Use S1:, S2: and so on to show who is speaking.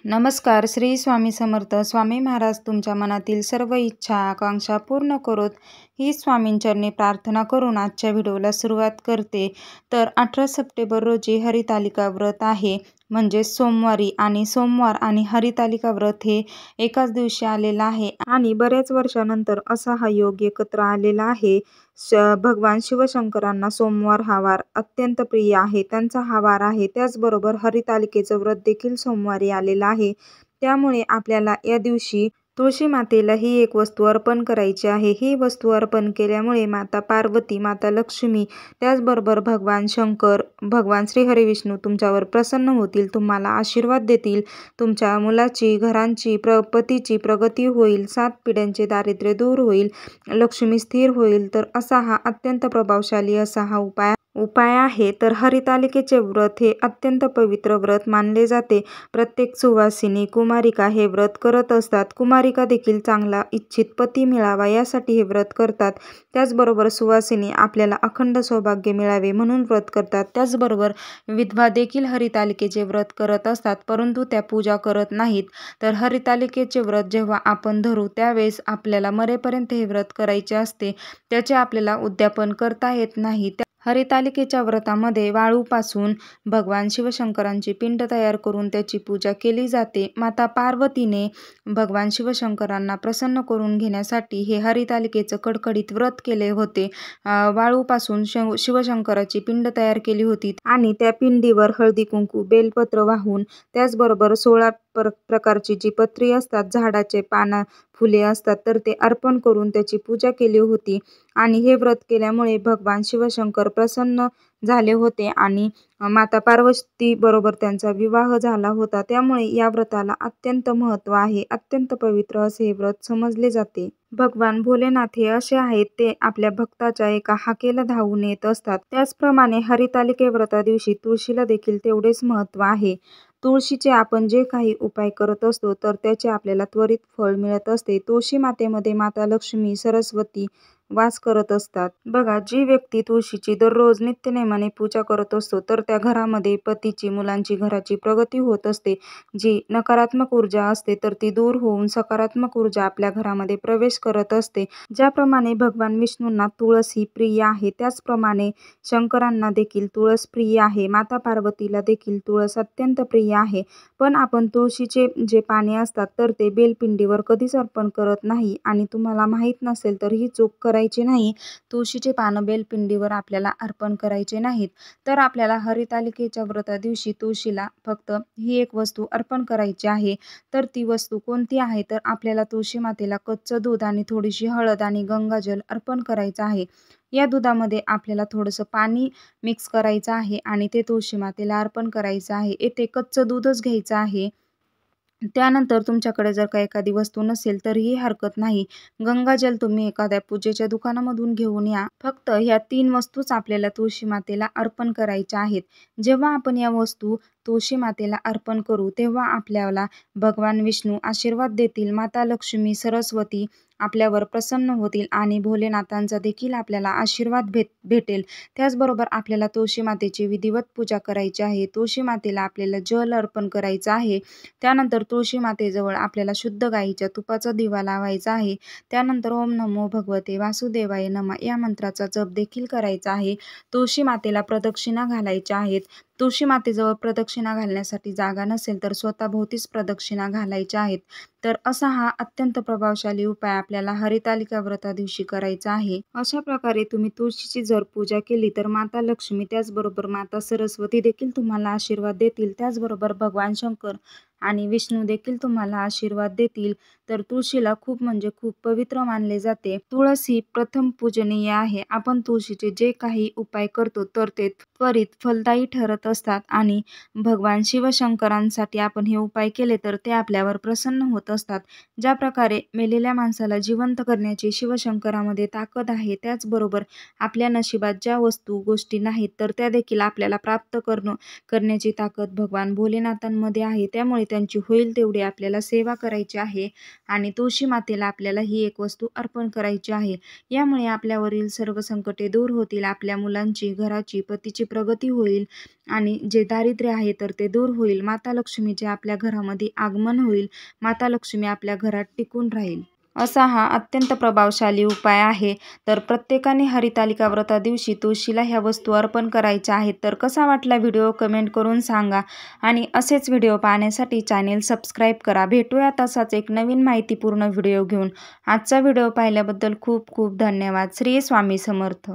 S1: नमस्कार. श्री स्वामी समर्थ. स्वामी महाराज तुमच्या मनातील सर्व इच्छा आकांक्षा पूर्ण करोत ही स्वामींचरणी प्रार्थना करून आजच्या व्हिडिओला सुरुवात करते. तर 18 सप्टेंबर रोजी हरितालिका व्रत आहे, म्हणजे सोमवारी, आणि सोमवार आणि हरितालिका व्रत हे एकाच दिवशी आलेलं आहे आणि बऱ्याच वर्षानंतर असा हा योग एकत्र आलेला आहे. भगवान शिवशंकरांना सोमवार हा वार अत्यंत प्रिय आहे, त्यांचा हा वार आहे. त्याचबरोबर हरितालिकेचं व्रत देखील सोमवारी आलेलं आहे. त्यामुळे आपल्याला या दिवशी तुळशी मातेला ही एक वस्तू अर्पण करायची आहे. ही वस्तू अर्पण केल्यामुळे माता पार्वती, माता लक्ष्मी, त्याचबरोबर भगवान शंकर, भगवान श्री हरिविष्णू तुमच्यावर प्रसन्न होतील, तुम्हाला आशीर्वाद देतील, तुमच्या मुलाची, घरांची, पतीची प्रगती होईल, 7 पिढ्यांचे दारिद्र्य दूर होईल, लक्ष्मी स्थिर होईल. तर असा हा अत्यंत प्रभावशाली असा हा उपाय आहे. तर हरितालिकेचे व्रत हे अत्यंत पवित्र व्रत मानले जाते. प्रत्येक सुवासिनी, कुमारिका हे व्रत करत असतात. कुमारिका देखील चांगला इच्छित पती मिळावा यासाठी हे व्रत करतात. त्याचबरोबर सुवासिनी आपल्याला अखंड सौभाग्य मिळावे म्हणून व्रत करतात. त्याचबरोबर विधवा देखील हरितालिकेचे व्रत करत असतात, परंतु त्या पूजा करत नाहीत. तर हरितालिकेचे व्रत जेव्हा आपण धरू त्यावेळेस आपल्याला मरेपर्यंत हे व्रत करायचे असते, त्याचे आपल्याला उद्यापन करता येत नाही. हरितालिकेच्या व्रतामध्ये वाळूपासून भगवान शिवशंकरांची पिंड तयार करून त्याची पूजा केली जाते. माता पार्वतीने भगवान शिवशंकरांना प्रसन्न करून घेण्यासाठी हे हरितालिकेचं कडकडीत व्रत केले होते. वाळूपासून शिवशंकराची पिंड तयार केली होती आणि त्या पिंडीवर हळदी कुंकू, बेलपत्र वाहून, त्याचबरोबर 16 प्रकारची जी पत्री असतात, झाडाचे पानं, फुले असतात, तर ते अर्पण करून त्याची पूजा केली होती. आणि हे व्रत केल्यामुळे भगवान शिवशंकर प्रसन्न झाले होते आणि माता पार्वती बरोबर त्यांचा विवाह झाला होता. त्यामुळे या व्रताला अत्यंत महत्त्व आहे. अत्यंत पवित्र असे हे व्रत समजले जाते. भगवान भोलेनाथ हे असे आहेत, ते आपल्या भक्ताच्या एका हाकेला धावून येत असतात. त्याचप्रमाणे हरितालिके व्रता दिवशी तुळशीला देखील तेवढेच महत्त्व आहे. तुळशीचे आपण जे काही उपाय करत असतो तर त्याचे आपल्याला त्वरित फळ मिळत असते. तुळशी मातेमध्ये माता लक्ष्मी, सरस्वती वास करत असतात. बघा, जी व्यक्ती तुळशीची दररोज नित्यनेमाने पूजा करत असतो तर त्या घरामध्ये पतीची, मुलांची, घराची प्रगती होत असते. जी नकारात्मक ऊर्जा असते तर ती दूर होऊन सकारात्मक ऊर्जा आपल्या घरामध्ये प्रवेश करत असते. ज्याप्रमाणे भगवान विष्णूंना तुळस ही प्रिय आहे, त्याचप्रमाणे शंकरांना देखील तुळस प्रिय आहे. माता पार्वतीला देखील तुळस अत्यंत प्रिय आहे. पण आपण तुळशीचे जे पाने असतात तर ते बेलपिंडीवर कधीच अर्पण करत नाही. आणि तुम्हाला माहीत नसेल तर ही चूक करायची नाही. तुळशीचे पानं बेलपिंडीवर आपल्याला अर्पण करायचे नाहीत. तर आपल्याला हरितालिकेच्या व्रता दिवशी तुळशीला फक्त ही एक वस्तू अर्पण करायची आहे. तर ती वस्तू कोणती आहे, तर आपल्याला तुळशी मातेला कच्चं दूध आणि थोडीशी हळद आणि गंगाजल अर्पण करायचं आहे. या दुधामध्ये आपल्याला थोडंसं पाणी मिक्स करायचं आहे आणि ते तुळशी मातेला अर्पण करायचं आहे. येथे कच्चं दूधच घ्यायचं आहे. त्यानंतर तुमच्याकडे जर का एखादी वस्तू नसेल तरीही हरकत नाही. गंगाजल तुम्ही एखाद्या पूजेच्या दुकानामधून घेऊन या. फक्त ह्या 3 वस्तूच आपल्याला तुळशी मातेला अर्पण करायच्या आहेत. जेव्हा आपण या वस्तू तुळशी मातेला अर्पण करू तेव्हा आपल्याला भगवान विष्णू आशीर्वाद देतील, माता लक्ष्मी, सरस्वती आपल्यावर प्रसन्न होतील आणि भोलेनाथांचा देखील आपल्याला आशीर्वाद भेटेल. त्याचबरोबर आपल्याला तुळशी मातेची विधिवत पूजा करायची आहे. तुळशी मातेला आपल्याला जल अर्पण करायचं आहे. त्यानंतर तुळशी मातेजवळ आपल्याला शुद्ध गाईच्या तुपाचा दिवा लावायचा आहे. त्यानंतर ओम नमो भगवते वासुदेवाय नमः या मंत्राचा जप देखील करायचा आहे. तुळशी मातेला प्रदक्षिणा घालायच्या आहेत. तुळशी मातेजवळ प्रदक्षिणा घालण्यासाठी जागा नसेल तर स्वतःभोवतीच प्रदक्षिणा घालायच्या आहेत. तर असा हा अत्यंत प्रभावशाली उपाय आपल्याला हरितालिका व्रता दिवशी करायचा आहे. अशा प्रकारे तुम्ही तुळशीची जर पूजा केली तर माता लक्ष्मी, त्याचबरोबर माता सरस्वती देखील तुम्हाला आशीर्वाद देतील. त्याचबरोबर भगवान शंकर आणि विष्णू देखील तुम्हाला आशीर्वाद देतील. तर तुळशीला खूप म्हणजे खूप पवित्र मानले जाते. तुळस ही प्रथम पूजनीय आहे. आपण तुळशीचे जे काही उपाय करतो तर ते त्वरित फलदायी ठरत असतात आणि भगवान शिवशंकरांसाठी आपण हे उपाय केले तर ते आपल्यावर प्रसन्न होत असतात. ज्या प्रकारे मेलेल्या माणसाला जिवंत करण्याची शिवशंकरामध्ये ताकद आहे, त्याचबरोबर आपल्या नशिबात ज्या वस्तू गोष्टी नाहीत तर त्या देखील आपल्याला प्राप्त करण्याची ताकद भगवान भोलेनाथांमध्ये आहे. त्यामुळे त्यांची होईल तेवढी आपल्याला सेवा करायची आहे आणि तुळशी मातेला आपल्याला ही एक वस्तू अर्पण करायची आहे. यामुळे आपल्यावरील सर्व संकटे दूर होतील, आपल्या मुलांची, घराची, पतीची प्रगती होईल आणि जे दारिद्र्य आहे तर ते दूर होईल. माता लक्ष्मीचे आपल्या घरामध्ये आगमन होईल. माता लक्ष्मी आपल्या घरात टिकून राहील. असा हा अत्यंत प्रभावशाली उपाय आहे. तर प्रत्येकाने हरितालिका व्रता दिवशी तुळशीला ह्या वस्तू अर्पण करायच्या आहेत. तर कसा वाटला व्हिडिओ कमेंट करून सांगा आणि असेच व्हिडिओ पाहण्यासाठी चॅनेल सबस्क्राईब करा. भेटूया तसाच एक नवीन माहितीपूर्ण व्हिडिओ घेऊन. आजचा व्हिडिओ पाहिल्याबद्दल खूप खूप धन्यवाद. श्री स्वामी समर्थ.